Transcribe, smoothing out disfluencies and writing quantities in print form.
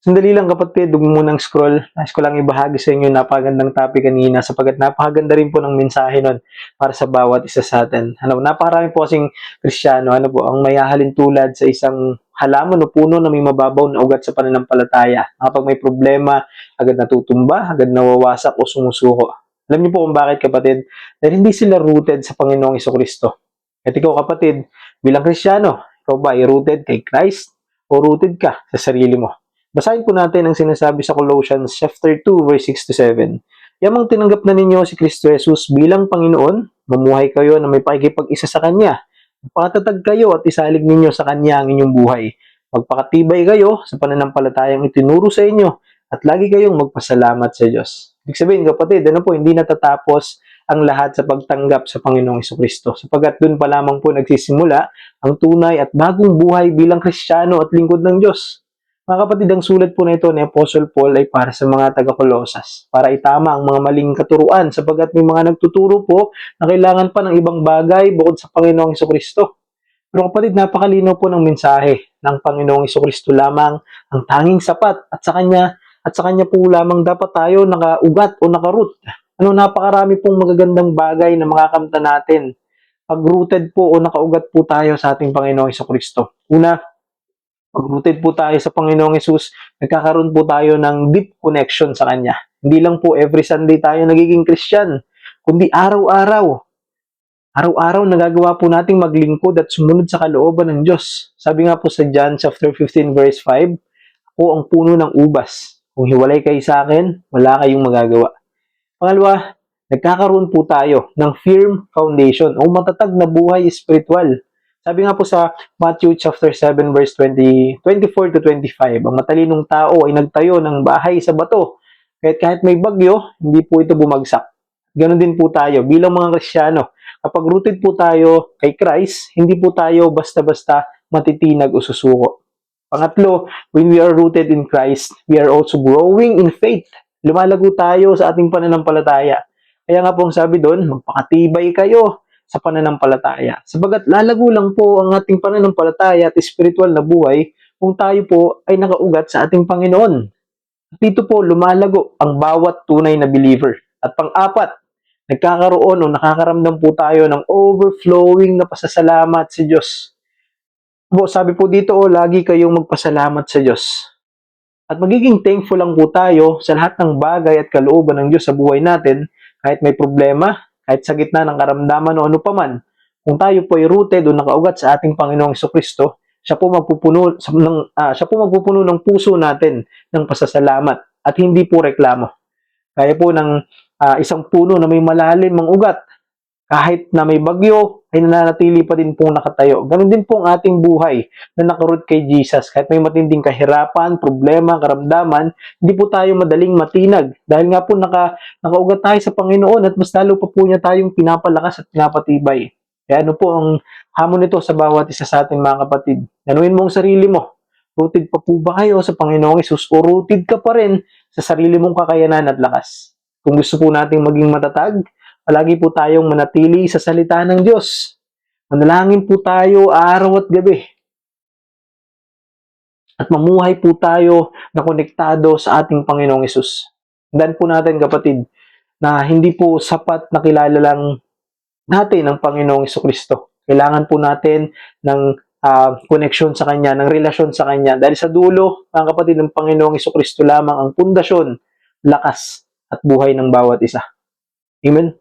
Sandali lang kapatid, huwag mo munang scroll. Nais ko lang ibahagi sa inyo yung napakagandang topic kanina sapagkat napakaganda rin po ng mensahe nun para sa bawat isa sa atin. Napakarami po kasing Kristiyano, ang mayahalin tulad sa isang halaman o puno na may mababaw na ugat sa pananampalataya. Kapag may problema, agad natutumba, agad nawawasak o sumusuko. Alam niyo po kung bakit kapatid? Dahil hindi sila rooted sa Panginoong Jesucristo. At ikaw kapatid, bilang Kristiyano, ikaw ba ay rooted kay Christ o rooted ka sa sarili mo? Basahin po natin ang sinasabi sa Colossians chapter 2 verse 6 to 7. Yamang tinanggap na ninyo si Kristo Jesus bilang Panginoon, mamuhay kayo na may pakikipag-isa sa Kanya. Magpakatatag kayo at isalig ninyo sa Kanya ang inyong buhay. Magpakatibay kayo sa pananampalatayang itinuro sa inyo at lagi kayong magpasalamat sa Diyos. Ibig sabihin kapatid, hindi natatapos ang lahat sa pagtanggap sa Panginoong Jesucristo. Sapagkat doon pa lamang po nagsisimula ang tunay at bagong buhay bilang Kristiyano at lingkod ng Diyos. Mga kapatid, ang sulat po na ito ni Apostle Paul ay para sa mga taga-Colosas, para itama ang mga maling katuruan sapagkat may mga nagtuturo po na kailangan pa ng ibang bagay bukod sa Panginoong Jesucristo. Pero kapatid, napakalinaw po ng mensahe ng Panginoong Jesucristo lamang ang tanging sapat at sa kanya po lamang dapat tayo nakaugat o nakaroot. Napakarami pong magagandang bagay na makakamta natin pag rooted po o nakaugat po tayo sa ating Panginoong Jesucristo. Una, pag rooted po tayo sa Panginoong Hesus, nagkakaroon po tayo ng deep connection sa Kanya. Hindi lang po every Sunday tayo nagiging Christian, kundi araw-araw. Araw-araw nagagawa po nating maglingkod at sumunod sa kalooban ng Diyos. Sabi nga po sa John chapter 15 verse 5, ako ang puno ng ubas. Kung hiwalay kayo sa akin, wala kayong magagawa. Pangalawa, nagkakaroon po tayo ng firm foundation o matatag na buhay spiritual. Sabi nga po sa Matthew chapter 7 verse 24 to 25, ang matalinong tao ay nagtayo ng bahay sa bato. Kahit may bagyo, hindi po ito bumagsak. Ganon din po tayo bilang mga Kristiyano. Kapag rooted po tayo kay Christ, hindi po tayo basta-basta matitinag o susuko. Pangatlo, when we are rooted in Christ, we are also growing in faith. Lumalago tayo sa ating pananampalataya. Kaya nga po ang sabi doon, magpakatibay kayo sa pananampalataya. Sabagat lalago lang po ang ating pananampalataya at spiritual na buhay kung tayo po ay nakaugat sa ating Panginoon. Dito po lumalago ang bawat tunay na believer. At pang-apat, nagkakaroon o nakakaramdam po tayo ng overflowing na pasasalamat sa Diyos. Sabi po dito, lagi kayong magpasalamat sa Diyos. At magiging thankful lang po tayo sa lahat ng bagay at kalooban ng Diyos sa buhay natin, kahit may problema, kahit sa gitna ng karamdaman o ano paman. Kung tayo po ay rooted o nakaugat sa ating Panginoong Jesucristo, siya po magpupuno ng puso natin ng pasasalamat at hindi po reklamo. Kaya po ng isang puno na may malalim ang ugat, kahit na may bagyo, ay nananatili pa din pong nakatayo. Ganon din po ang ating buhay na nakaroot kay Jesus. Kahit may matinding kahirapan, problema, karamdaman, hindi po tayo madaling matinag. Dahil nga po nakaugat tayo sa Panginoon at mas lalo pa po niya tayong pinapalakas at pinapatibay. Kaya po ang hamon nito sa bawat isa sa ating mga kapatid. Ganuin mo ang sarili mo. Rooted pa po ba kayo sa Panginoong Hesus o rooted ka pa rin sa sarili mong kakayanan at lakas? Kung gusto po nating maging matatag, palagi po tayong manatili sa salita ng Diyos. Manalangin po tayo araw at gabi. At mamuhay po tayo na konektado sa ating Panginoong Hesus. Tandaan po natin kapatid, na hindi po sapat na kilala lang natin ang Panginoong Jesucristo. Kailangan po natin ng connection sa Kanya, ng relasyon sa Kanya. Dahil sa dulo, mga kapatid, ng Panginoong Jesucristo lamang ang pundasyon, lakas at buhay ng bawat isa. Amen?